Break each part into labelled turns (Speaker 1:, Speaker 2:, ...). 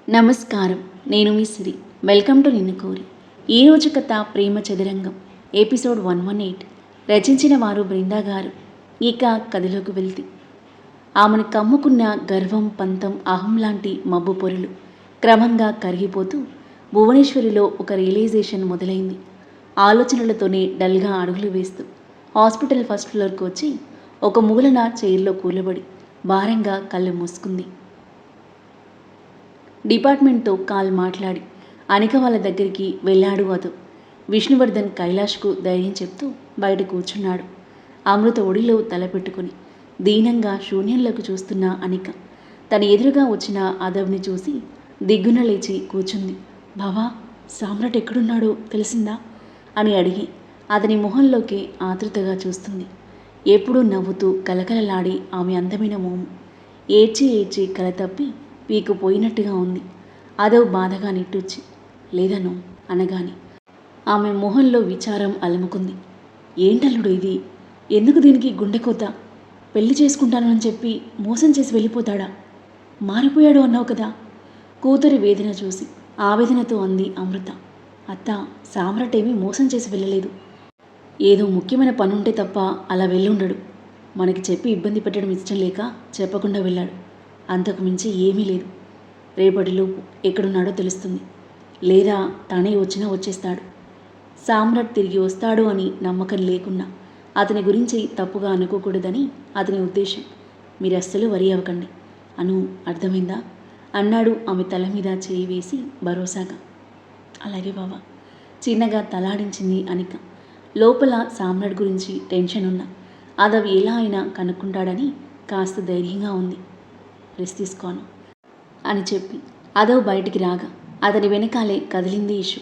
Speaker 1: నమస్కారం. నేను మీ సిరి. Welcome to నిన్ను కోరి. ఈరోజు కథ ప్రేమ చదురంగం ఎపిసోడ్ 118. రచించిన వారు బృందా గారు. ఇక కథలోకి వెళ్తే, ఆమెను కమ్ముకున్న గర్వం, పంతం, అహం లాంటి మబ్బు పొరలు క్రమంగా కరిగిపోతూ భువనేశ్వరిలో ఒక రియలైజేషన్ మొదలైంది. ఆలోచనలతోనే డల్గా అడుగులు వేస్తూ హాస్పిటల్ ఫస్ట్ ఫ్లోర్కి వచ్చి ఒక మూలన చైర్లో కూలబడి భారంగా కళ్ళు మూసుకుంది. డిపార్ట్మెంట్తో కాల్ మాట్లాడి అనిక వాళ్ళ దగ్గరికి వెళ్ళాడు అదు. విష్ణువర్ధన్ కైలాష్కు ధైర్యం చెప్తూ బయట కూర్చున్నాడు. అమృత ఒడిలో తలపెట్టుకుని దీనంగా శూన్యంలోకి చూస్తున్న అనిక తన ఎదురుగా వచ్చిన అదవ్ని చూసి దిగ్గున లేచి కూర్చుంది. బావా, సామ్రాట్ ఎక్కడున్నాడో తెలిసిందా అని అడిగి అతని మొహంలోకి ఆతృతగా చూస్తుంది. ఎప్పుడూ నవ్వుతూ కలకలలాడి ఆమె అందమైన మోము ఏడ్చి ఏడ్చి కల తప్పి పీకు పోయినట్టుగా ఉంది. అదో బాధగా నిట్టూర్చి లేదను అనగాని ఆమె మొహంలో విచారం అలుముకుంది. ఏంటల్లుడు ఇది? ఎందుకు దీనికి గుండెకోత? పెళ్లి చేసుకుంటానని చెప్పి మోసం చేసి వెళ్ళిపోతాడా? మారిపోయాడు అన్నావు కదా. కూతురి వేదన చూసి ఆవేదనతో అంది అమృత. అత్త, సామ్రాట్ ఏమీ మోసం చేసి వెళ్ళలేదు. ఏదో ముఖ్యమైన పనుంటే తప్ప అలా వెళ్ళుండడు. మనకి చెప్పి ఇబ్బంది పెట్టడం ఇష్టం లేక చెప్పకుండా వెళ్ళాడు. అంతకు మించి ఏమీ లేదు. రేపటిలోపు ఎక్కడున్నాడో తెలుస్తుంది. లేదా తనే వచ్చినా వచ్చేస్తాడు. సామ్రాట్ తిరిగి వస్తాడు అని నమ్మకం లేకున్నా అతని గురించి తప్పుగా అనుకోకూడదని అతని ఉద్దేశం. మీరు అస్సలు వరి అవ్వకండి. అను, అర్థమైందా అన్నాడు ఆమె తల మీద చేయి వేసి భరోసాగా. అలాగే బావా, చిన్నగా తలాడించింది అనిక. లోపల సామ్రాట్ గురించి టెన్షన్ ఉన్నా అదవి ఎలా అయినా కనుక్కుంటాడని కాస్త ధైర్యంగా ఉంది. రెస్ట్ తీసుకోను అని చెప్పి అదవ్ బయటికి రాగా అతని వెనకాలే కదిలింది ఇషు.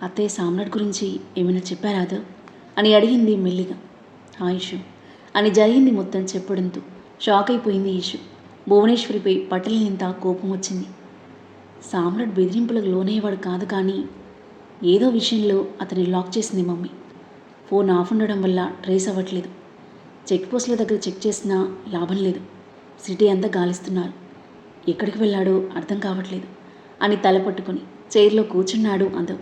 Speaker 1: అత్తయ్య సామ్రాట్ గురించి ఏమైనా చెప్పారా అదవ్ అని అడిగింది మెల్లిగా. ఇషు అని జరిగింది మొత్తం చెప్పడంతో షాక్ అయిపోయింది ఇషు. భువనేశ్వరిపై పట్టలేనంత కోపం వచ్చింది. సామ్రాట్ బెదిరింపులకు లోనయ్యేవాడు కాదు, కానీ ఏదో విషయంలో అతని లాక్ చేసింది మమ్మీ. ఫోన్ ఆఫ్ ఉండడం వల్ల ట్రేస్ అవ్వట్లేదు. చెక్ పోస్టుల దగ్గర చెక్ చేసినా లాభం లేదు. సిటీ అంతా గాలిస్తున్నారు. ఎక్కడికి వెళ్ళాడో అర్థం కావట్లేదు అని తలపట్టుకుని చైర్లో కూర్చున్నాడు అదవ్.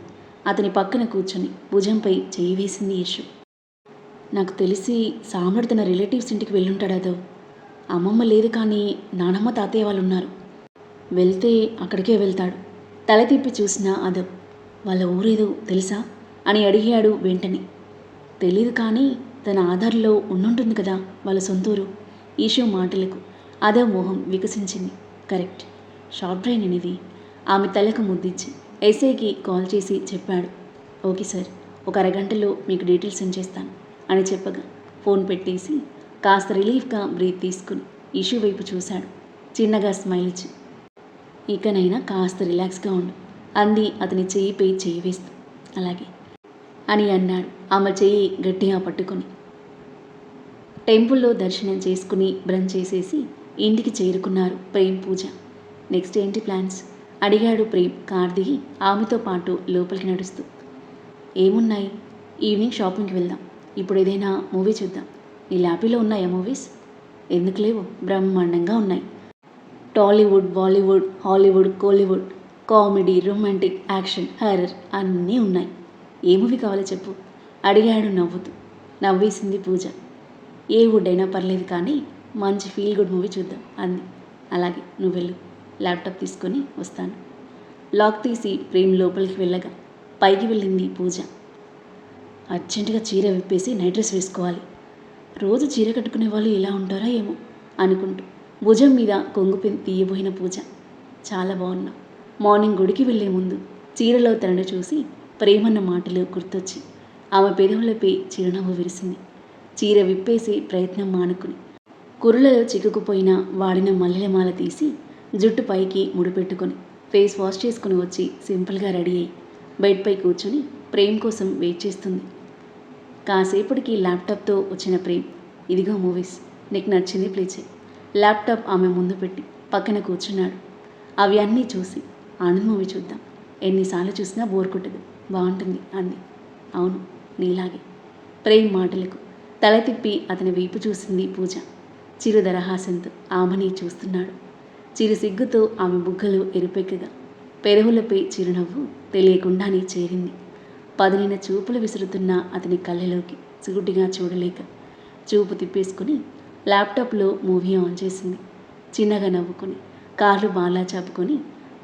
Speaker 1: అతని పక్కన కూర్చొని భుజంపై చేయి వేసింది యశు. నాకు తెలిసి సామ్రాట్ తన రిలేటివ్స్ ఇంటికి వెళ్ళుంటాడు అదవ్. అమ్మమ్మ లేదు, కానీ నానమ్మ, తాతయ్య వాళ్ళు ఉన్నారు. వెళ్తే అక్కడికే వెళ్తాడు. తల తిప్పి చూసిన అదవ్. వాళ్ళ ఊరేదో తెలుసా అని అడిగాడు వెంటనే. తెలీదు, కానీ తన ఆధార్లో ఉండుంటుంది కదా వాళ్ళ సొంతూరు. ఈషు మాటలకు అదవ్ మొహం వికసించింది. కరెక్ట్, షార్ట్ బ్రెయిన్ అనేది. ఆమె తలకు ముద్దిచ్చి ఎస్ఐకి కాల్ చేసి చెప్పాడు. ఓకే సార్, ఒక అరగంటలో మీకు డీటెయిల్స్ సెండ్ చేస్తాను అని చెప్పగా ఫోన్ పెట్టేసి కాస్త రిలీఫ్గా బ్రీత్ తీసుకుని ఇషు వైపు చూశాడు. చిన్నగా స్మైల్ ఇచ్చి ఇకనైనా కాస్త రిలాక్స్గా ఉండు అంది అతని చెయ్యిపై చెయ్యి వేస్తూ. అలాగే అని అన్నాడు ఆమె చెయ్యి గట్టిగా పట్టుకొని. టెంపుల్లో దర్శనం చేసుకుని బ్రష్ చేసేసి ఇంటికి చేరుకున్నారు ప్రేమ్, పూజ. నెక్స్ట్ ఏంటి ప్లాన్స్ అడిగాడు ప్రేమ్ కార్ దిగి ఆమెతో పాటు లోపలికి నడుస్తూ. ఏమున్నాయి, ఈవినింగ్ షాపింగ్కి వెళ్దాం. ఇప్పుడు ఏదైనా మూవీ చూద్దాం. నీ ల్యాపీలో ఉన్నాయా మూవీస్? ఎందుకు లేవు, బ్రహ్మాండంగా ఉన్నాయి. Tollywood, Bollywood, Hollywood, Kollywood, comedy, romantic, action, horror అన్నీ ఉన్నాయి. ఏ మూవీ కావాలో చెప్పు అడిగాడు నవ్వుతూ. నవ్వేసింది పూజ. ఏ వుడ్ అయినా పర్లేదు, కానీ మంచి ఫీల్ గుడ్ మూవీ చూద్దాం అంది. అలాగే, నువ్వు వెళ్ళు, ల్యాప్టాప్ తీసుకొని వస్తాను. లాక్ తీసి ప్రేమ్ లోపలికి వెళ్ళగా పైకి వెళ్ళింది పూజ. అర్జెంటుగా చీర విప్పేసి నైట్ డ్రెస్ వేసుకోవాలి. రోజు చీర కట్టుకునే వాళ్ళు ఎలా ఉంటారో ఏమో అనుకుంటూ భుజం మీద కొంగు తీయబోయిన పూజ. చాలా బాగున్నా. మార్నింగ్ గుడికి వెళ్ళే ముందు చీరలో తనను చూసి ప్రేమన్న మాటలు గుర్తొచ్చి ఆమె పెదవులపై చిరునవ్వు విరిసింది. చీర విప్పేసి ప్రయత్నం మానుకుని కురులలో చిక్కుకుపోయిన వాడిన మల్లెలమాల తీసి జుట్టు పైకి ముడిపెట్టుకొని ఫేస్ వాష్ చేసుకుని వచ్చి సింపుల్గా రెడీ అయ్యి బెడ్పై కూర్చొని ప్రేమ్ కోసం వెయిట్ చేస్తుంది. కాసేపటికి ల్యాప్టాప్తో వచ్చిన ప్రేమ్, ఇదిగో మూవీస్, నీకు నచ్చింది ప్లే చేయి. ల్యాప్టాప్ ఆమె ముందు పెట్టి పక్కన కూర్చున్నాడు. అవి అన్నీ చూసి ఆనంద్ మూవీ చూద్దాం. ఎన్నిసార్లు చూసినా బోర్ కొట్టదు, బాగుంటుంది అంది. అవును, నీలాగే. ప్రేమ్ మాటలకు తల తిప్పి అతని వైపు చూసింది పూజ. చిరుదరహాసంతో ఆమెని చూస్తున్నాడు. చిరు సిగ్గుతో ఆమె బుగ్గలు ఎరుపెక్కగా పెదవులపై చిరునవ్వు తెలియకుండానే చేరింది. పదునైన చూపులు విసురుతున్న అతని కళ్ళలోకి సూటిగా చూడలేక చూపు తిప్పేసుకుని ల్యాప్టాప్లో మూవీ ఆన్ చేసింది. చిన్నగా నవ్వుకొని కాళ్ళు బాలా చాపుకొని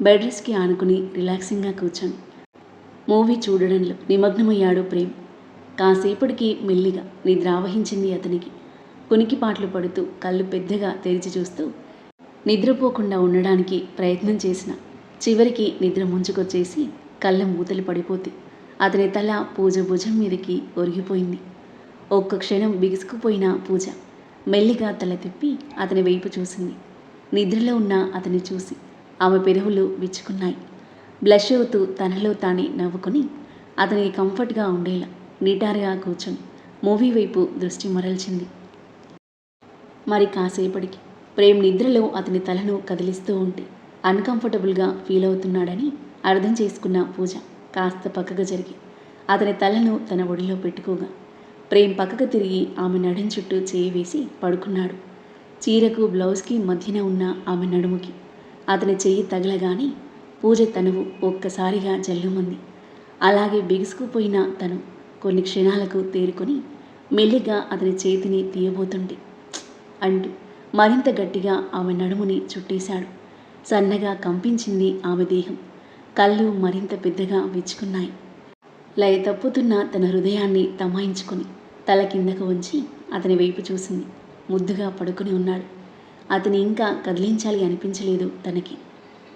Speaker 1: బెడ్ రెస్ట్కి ఆనుకుని రిలాక్సింగ్గా కూర్చొని మూవీ చూడడంలో నిమగ్నమయ్యాడు ప్రేమ్. కాసేపటికి మెల్లిగా నిద్ర ఆవహించింది అతనికి. కునికిపాట్లు పడుతూ కళ్ళు పెద్దగా తెరిచి చూస్తూ నిద్రపోకుండా ఉండడానికి ప్రయత్నం చేసిన చివరికి నిద్ర ముంచుకొచ్చేసి కళ్ళ మూతలు పడిపోతే అతని తల పూజ భుజం మీదకి ఒరిగిపోయింది. ఒక్క క్షణం బిగుసుకుపోయిన పూజ మెల్లిగా తల తిప్పి అతని వైపు చూసింది. నిద్రలో ఉన్న అతన్ని చూసి ఆమె పెదవులు విచ్చుకున్నాయి. బ్లష్ అవుతూ తనలో తానే నవ్వుకొని అతనికి కంఫర్ట్గా ఉండేలా నిటారుగా కూర్చొని మూవీ వైపు దృష్టి మరల్చింది. మరి కాసేపటికి ప్రేమ్ నిద్రలో అతని తలను కదిలిస్తూ ఉంటే అన్కంఫర్టబుల్గా ఫీల్ అవుతున్నాడని అర్థం చేసుకున్న పూజ కాస్త పక్కకు జరిగి అతని తలను తన ఒడిలో పెట్టుకోగా ప్రేమ్ పక్కకు తిరిగి ఆమె నడుం చుట్టూ చేయి వేసి పడుకున్నాడు. చీరకు బ్లౌజ్కి మధ్యన ఉన్న ఆమె నడుముకి అతని చెయ్యి తగలగానే పూజ తనువు ఒక్కసారిగా జల్లుమంది. అలాగే బిగుసుకుపోయిన తను కొన్ని క్షణాలకు తేరుకొని మెల్లిగా అతని చేతిని తీయబోతుంటే అంటూ మరింత గట్టిగా ఆమె నడుముని చుట్టేశాడు. సన్నగా కంపించింది ఆమె దేహం. కళ్ళు మరింత పెద్దగా విచ్చుకున్నాయి. లయ తప్పుతున్న తన హృదయాన్ని తమాయించుకొని తల కిందకు ఉంచి అతని వైపు చూసింది. ముద్దుగా పడుకుని ఉన్నాడు. అతని ఇంకా కదిలించాలి అనిపించలేదు తనకి.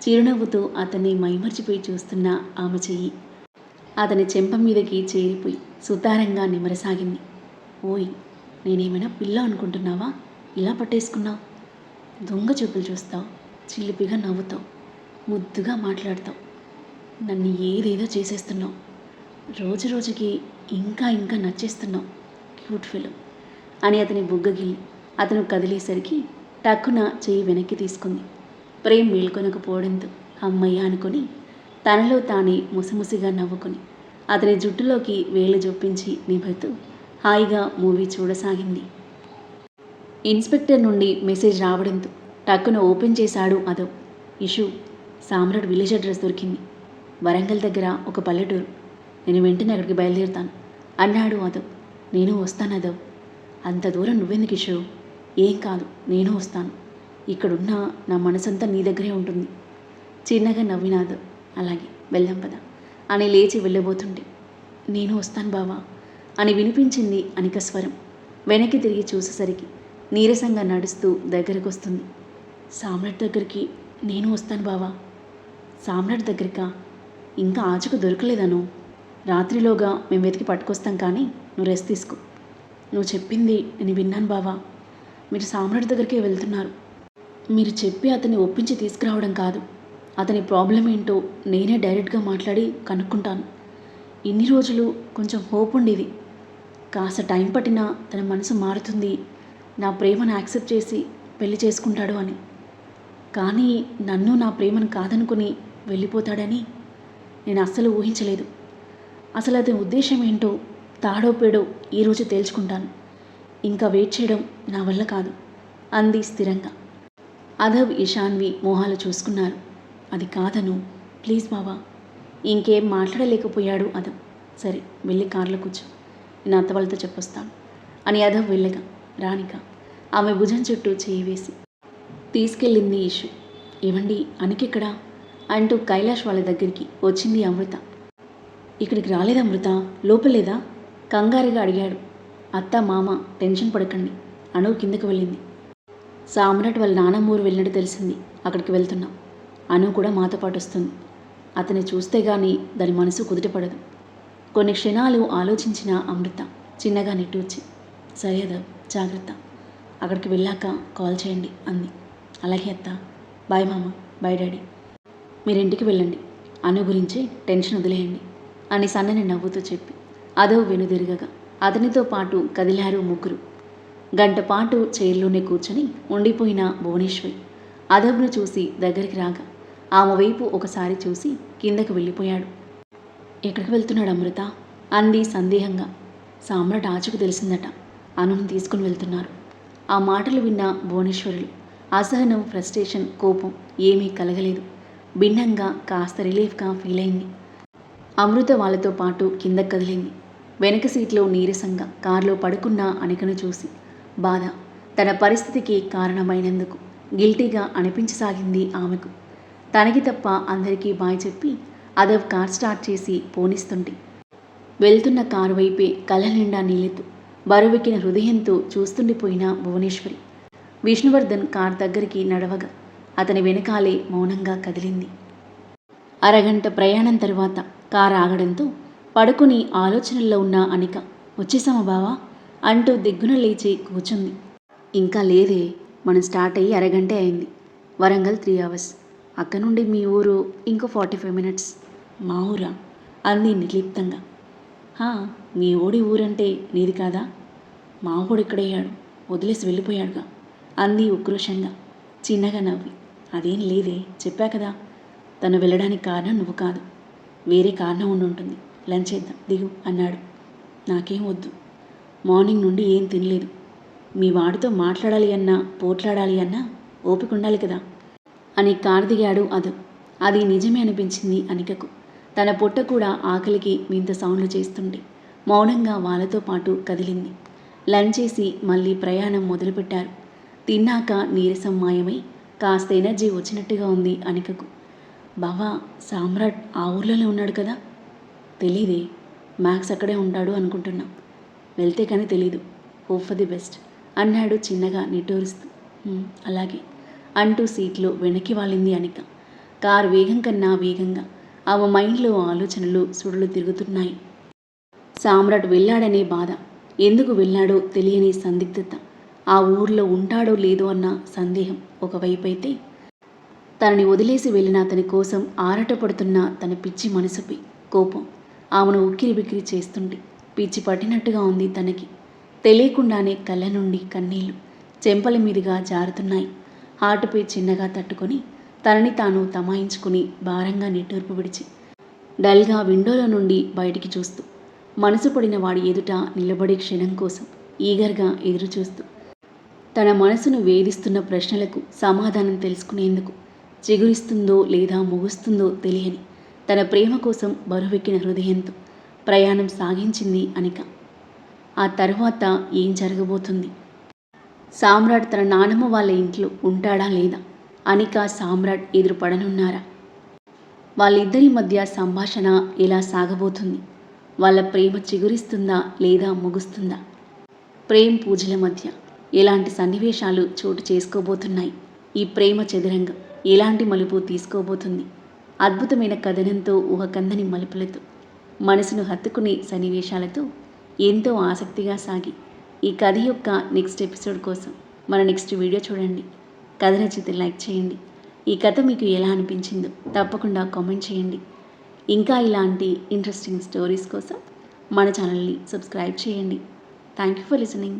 Speaker 1: చిరునవ్వుతో అతన్ని మైమర్చిపోయి చూస్తున్న ఆమె చెయ్యి అతని చెంప మీదకి చేరిపోయి సుతారంగా నిమరసాగింది. ఓయ్, నేనేమైనా పిల్ల అనుకుంటున్నావా? ఇలా పట్టేసుకున్నావు. దొంగ చూపులు చూస్తావు, చిలిపిగా నవ్వుతావు, ముద్దుగా మాట్లాడతావు, నన్ను ఏదేదో చేసేస్తున్నావు. రోజు రోజుకి ఇంకా ఇంకా నచ్చేస్తున్నావు, క్యూట్ ఫిలం అని అతని బుగ్గగిల్లి అతను కదిలేసరికి టక్కున చెయ్యి వెనక్కి తీసుకుంది. ప్రేమ్ మేల్కొనకపోవడంతో అమ్మయ్య అనుకొని తనలో తానే ముసిముసిగా నవ్వుకొని అతని జుట్టులోకి వేలు జొప్పించి నిభుతూ హాయిగా మూవీ చూడసాగింది. ఇన్స్పెక్టర్ నుండి మెసేజ్ రావడంతో టక్కున ఓపెన్ చేశాడు అదవ్. ఇషు, సామ్రాట్ విలేజ్ అడ్రస్ దొరికింది. వరంగల్ దగ్గర ఒక పల్లెటూరు. నేను వెంటనే అక్కడికి బయలుదేరుతాను అన్నాడు అదవ్. నేను వస్తాను అదవ్. అంత దూరం నువ్వెందుకు ఇషు? ఏం కాదు, నేను వస్తాను. ఇక్కడున్న నా మనసంతా నీ దగ్గరే ఉంటుంది. చిన్నగా నవ్విన అదవ్. అలాగే వెళ్దాం పదా అని లేచి వెళ్ళబోతుంటే నేను వస్తాను బావా అని వినిపించింది అనిక స్వరం. వెనక్కి తిరిగి చూసేసరికి నీరసంగా నడుస్తూ దగ్గరకు వస్తుంది. సామ్రాట్ దగ్గరికి నేను వస్తాను బావా. సామ్రాట్ దగ్గరికా? ఇంకా ఆచకు దొరకలేదను. రాత్రిలోగా మేము వెతికి పట్టుకొస్తాం, కానీ నువ్వు రెస్ట్ తీసుకో. నువ్వు చెప్పింది నేను విన్నాను బావా. మీరు సామ్రాట్ దగ్గరికే వెళ్తున్నారు. మీరు చెప్పి అతన్ని ఒప్పించి తీసుకురావడం కాదు, అతని ప్రాబ్లం ఏంటో నేనే డైరెక్ట్గా మాట్లాడి కనుక్కుంటాను. ఇన్ని రోజులు కొంచెం హోప్ ఉండేది, కాస్త టైం పట్టినా తన మనసు మారుతుంది, నా ప్రేమను యాక్సెప్ట్ చేసి పెళ్లి చేసుకుంటాడు అని. కానీ నన్ను నా ప్రేమను కాదనుకుని వెళ్ళిపోతాడని నేను అస్సలు ఊహించలేదు. అసలు అతని ఉద్దేశం ఏంటో తాడో పేడో ఈరోజు తేల్చుకుంటాను. ఇంకా వెయిట్ చేయడం నా వల్ల కాదు అంది స్థిరంగా. అదవ్, ఇషాన్వి మొహాలు చూసుకున్నారు. అది కాదను, ప్లీజ్ బావా. ఇంకేం మాట్లాడలేకపోయాడు అదవ్. సరే, వెళ్ళి కార్లో కూర్చో, నేను అత్త వాళ్ళతో చెప్పొస్తాను అని అదవ్ వెళ్ళగా రానిక ఆమె భుజం చుట్టూ చేయి వేసి తీసుకెళ్ళింది ఇషు. ఏమండి, అనికెక్కడా అంటూ కైలాష్ వాళ్ళ దగ్గరికి వచ్చింది అమృత. ఇక్కడికి రాలేదు అమృత, లోపలేదా కంగారుగా అడిగాడు. అత్త మామ టెన్షన్ పడకండి, అణువు కిందకు వెళ్ళింది. సామ్రాట్ వాళ్ళ నానమ్మూరు వెళ్ళినట్టు తెలిసింది, అక్కడికి వెళ్తున్నాం. అను కూడా మాతో పాటు వస్తుంది. అతన్ని చూస్తే గానీ దాని మనసు కుదుటపడదు. కొన్ని క్షణాలు ఆలోచించిన అమృత చిన్నగా నిట్టూర్చి, సరే అదవ్, జాగ్రత్త, అక్కడికి వెళ్ళాక కాల్ చేయండి అంది. అలాగే అత్త, బాయ్ మామ, బాయ్ డాడీ. మీరింటికి వెళ్ళండి, అను గురించి టెన్షన్ వదిలేయండి అని సన్నని నవ్వుతూ చెప్పి అదవ్ వెనుదిరగగా అతనితో పాటు కదిలారు ముగ్గురు. గంట పాటు చైర్లోనే కూర్చొని ఉండిపోయిన భువనేశ్వరి అదవ్ను చూసి దగ్గరికి రాగా ఆమె వైపు ఒకసారి చూసి కిందకు వెళ్ళిపోయాడు. ఎక్కడికి వెళ్తున్నాడు అమృత అంది సందేహంగా. సామ్రాట్ ఆచకు తెలిసిందట, అనుని తీసుకుని వెళ్తున్నారు. ఆ మాటలు విన్న భువనేశ్వరులు అసహనం, ఫ్రస్ట్రేషన్, కోపం ఏమీ కలగలేదు. భిన్నంగా కాస్త రిలీఫ్గా ఫీల్ అయింది. అమృత వాళ్ళతో పాటు కింద కదిలింది. వెనక సీట్లో నీరసంగా కారులో పడుకున్న అనికను చూసి బాధ, తన పరిస్థితికి కారణమైనందుకు గిల్టీగా అనిపించసాగింది ఆమెకు. తనకి తప్ప అందరికీ బాయ్ చెప్పి అదవ్ కార్ స్టార్ట్ చేసి పోనిస్తుంటే వెళ్తున్న కారు వైపే కళ్ళ నిండా నీళ్ళెత్తు బరువెక్కిన హృదయంతో చూస్తుండిపోయిన భువనేశ్వరి విష్ణువర్ధన్ కార్ దగ్గరికి నడవగా అతని వెనకాలే మౌనంగా కదిలింది. అరగంట ప్రయాణం తర్వాత కారు ఆగడంతో పడుకుని ఆలోచనల్లో ఉన్న అనిక వచ్చేసామా బావా అంటూ దిగ్గున లేచి కూర్చుంది. ఇంకా లేదే, మనం స్టార్ట్ అయ్యి అరగంటే అయింది. వరంగల్ 3 hours, అక్కడ నుండి మీ ఊరు ఇంకో 45 minutes. మా ఊరా అంది నిర్లిప్తంగా. మీ ఓడి ఊరంటే నీది కాదా? మా ఊడు ఇక్కడయ్యాడు, వదిలేసి వెళ్ళిపోయాడుగా అంది ఉక్రోషంగా. చిన్నగా నవ్వి అదేం లేదే, చెప్పా కదా, తను వెళ్ళడానికి కారణం నువ్వు కాదు, వేరే కారణం ఉండుంటుంది. లంచ్ చేద్దాం దిగు అన్నాడు. నాకేం వద్దు, మార్నింగ్ నుండి ఏం తినలేదు. మీ వాడితో మాట్లాడాలి అన్నా పోట్లాడాలి అన్నా ఓపిక ఉండాలి కదా అని కారు దిగాడు అదు. అది నిజమే అనిపించింది అనికకు. తన పొట్ట కూడా ఆకలికి వింత సౌండ్లు చేస్తుంటే మౌనంగా వాళ్ళతో పాటు కదిలింది. లంచ్ చేసి మళ్ళీ ప్రయాణం మొదలుపెట్టారు. తిన్నాక నీరసం మాయమై కాస్త ఎనర్జీ వచ్చినట్టుగా ఉంది అనికకు. బావా, సామ్రాట్ ఆ ఊర్లోనే ఉన్నాడు కదా? తెలీదే, మ్యాక్స్ అక్కడే ఉంటాడు అనుకుంటున్నా. వెళ్తే కానీ తెలీదు. హోప్ ఫర్ ది బెస్ట్ అన్నాడు చిన్నగా నిట్టూరుస్తూ. అలాగే అంటూ సీట్లో వెనక్కి వాలింది అనిక. కారు వేగం కన్నా వేగంగా ఆమె మైండ్లో ఆలోచనలు సుడులు తిరుగుతున్నాయి. సామ్రాట్ వెళ్ళాడనే బాధ, ఎందుకు వెళ్ళాడో తెలియని సందిగ్ధత, ఆ ఊర్లో ఉంటాడో లేదో అన్న సందేహం ఒకవైపైతే, తనని వదిలేసి వెళ్ళిన అతని కోసం ఆరాటపడుతున్న తన పిచ్చి మనసుపై కోపం ఆమెను ఉక్కిరి బిక్కిరి చేస్తుంటే పిచ్చి పట్టినట్టుగా ఉంది తనకి. తెలియకుండానే కళ్ళ నుండి కన్నీళ్లు చెంపల మీదుగా జారుతున్నాయి. హార్టుపై చిన్నగా తట్టుకొని తనని తాను తమాయించుకుని భారంగా నిట్టూర్పు విడిచి డల్గా విండోలో నుండి బయటికి చూస్తూ మనసు పడిన వాడి ఎదుట నిలబడే క్షణం కోసం ఈగర్గా ఎదురుచూస్తూ తన మనసును వేధిస్తున్న ప్రశ్నలకు సమాధానం తెలుసుకునేందుకు చిగురిస్తుందో లేదా ముగుస్తుందో తెలియని తన ప్రేమ కోసం బరువెక్కిన హృదయంతో ప్రయాణం సాగించింది అనిక. ఆ తర్వాత ఏం జరగబోతుంది? సామ్రాట్ తన నానమ్మ వాళ్ళ ఇంట్లో ఉంటాడా లేదా? అనిక సామ్రాట్ ఎదురుపడనున్నారా? వాళ్ళిద్దరి మధ్య సంభాషణ ఎలా సాగబోతుంది? వాళ్ళ ప్రేమ చిగురిస్తుందా లేదా ముగుస్తుందా? ప్రేమ పూజల మధ్య ఎలాంటి సన్నివేశాలు చోటు చేసుకోబోతున్నాయి? ఈ ప్రేమ చదురంగం ఎలాంటి మలుపు తీసుకోబోతుంది? అద్భుతమైన కథనంతో ఊహకందని మలుపులతో మనసును హత్తుకునే సన్నివేశాలతో ఎంతో ఆసక్తిగా సాగి ఈ కథ యొక్క నెక్స్ట్ ఎపిసోడ్ కోసం మన నెక్స్ట్ వీడియో చూడండి. కథ నచ్చితే లైక్ చేయండి. ఈ కథ మీకు ఎలా అనిపించిందో తప్పకుండా కామెంట్ చేయండి. ఇంకా ఇలాంటి ఇంట్రెస్టింగ్ స్టోరీస్ కోసం మన ఛానల్ని సబ్స్క్రైబ్ చేయండి. Thank you for listening.